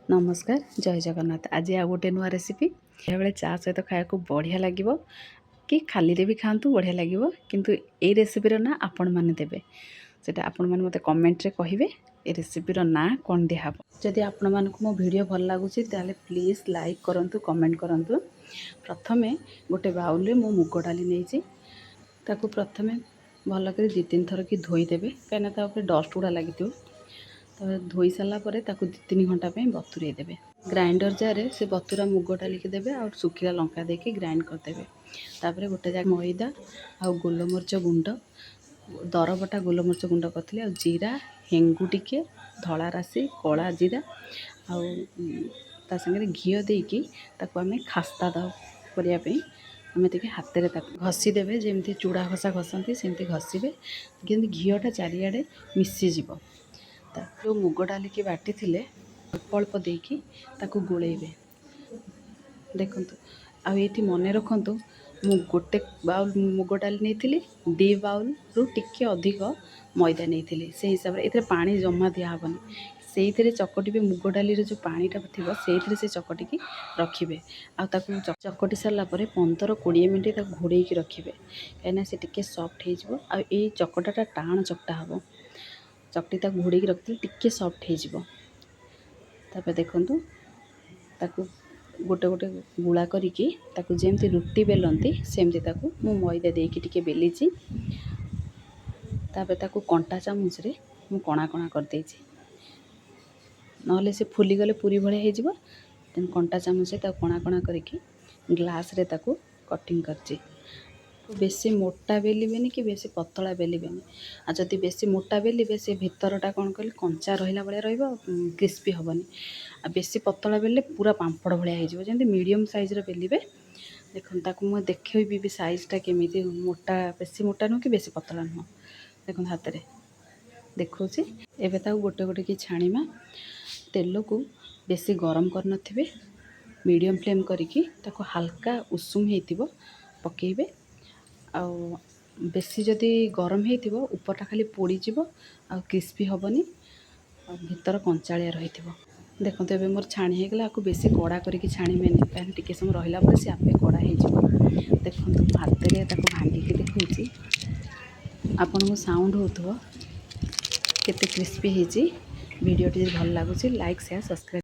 नमस्कार जय जगन्नाथ। आज आ गोटे नुआ रेसिपी बेले चा सहित खाया बढ़िया लगे कि खाली भी खातु बढ़िया लगे किंतु ए रेसिपीर ना आपण मैंने देवे से आपण मैंने मत कमेंट रे कहे ए रेसिपीर ना कौन दिहब। जदि आपण मानक मो वीडियो भल लगुच प्लीज लाइक करूँ कमेंट करूँ। प्रथमे गोटे बाउल में मो मुग डाली नहीं ताकू प्रथमे भलक दी तीन थर कि धोईदेवे कहीं डस्ट गुड़ा लगी धोई सारापर 2-3 घंटा बतुरे देवे। ग्राइंडर जार से बतुरा मुग डालिक देवे और सुखिला लंका देके ग्राइंड करदेवे। तापर गोटे जगह मैदा आ गोलमरीच गुंड दरबटा गोलमरीच गुंड करते आ जीरा हेंगू टिके धला राशि कला जीरा आगे घी देकी आम खास्ता करने आम हाथ में घसीदेवे जमी चूड़ा घसा घसती सेमती घसीबे कि घीटा चारिआडे मिसीज। जो मुग डाल की बाटी थे अल्प अल्प देकी ताकू गोलेबे। देखु आठी मन रखु मु गोटे बाउल मुग डाल नहीं 2 बाउल रु टिके अधिक मैदा नहीं से हिसाब से पानी जमा दिहबनी से चकटिबे मुग डाली जो पानीटा थी से चकटिकी रखिए आकू चकटी सारापर 15-20 मिनट घोड़े रखिए कहीं से टिके सफ्ट हो चकटाटा टाण चकटा हम चकटी घोड़े रखी टिके सफ्ट हो देखु ताकू गोटे गोटे गुला करिकी जमती रुटी बेलती सेमती मु मैदा देकी टिके बेली कंटा चामच रे मु कणा कणा कर देछि नहले से फुली गले पूरी भाया हो तेन कंटा चामच से कणा कणा करके ग्लास रे ताकू कटिंग करछि। बेसी मोटा बेलिबेनी कि बेसी पतला बेलिबेनी आ जदि बेसी मोटा बेलिबे से भितरटा कौन कह कंचा रहा भाया क्रिस्पी हेनी आ बेसी पतला बेले पूरा पांपड़ भाया हो जमी मीडियम साइज बेलिबे। देखो ताकू मुझे देखी भी साइजटा केमी मोटा बेसी मोटा नुह कि बेसी पतला नुह देखो हाथ में देखा एवं गोटे गोटे कि छाणीमा तेल को बेसी गरम कर नथिबे मीडियम फ्लेम करिकी ताको हल्का उषुम होइतिबो पकेइबे आ बेसी जदि गरम होइतिबो ऊपरटा खाली पोड़ीजिवो आ क्रिस्पी हेबनी आ भीतर कंचालिया रहिथिबो। देखो ए मोर छाणी होगला आपको बेसी कड़ा करके छाणीबेनी कहीं टिके समय रहा पर सी आपे कड़ा हो। देखो हाथ में भांगिकी देखी आपन को साउंड होथबो केते क्रिस्पी होती। वीडियो भल लगुच लाइक शेयर सब्सक्राइब।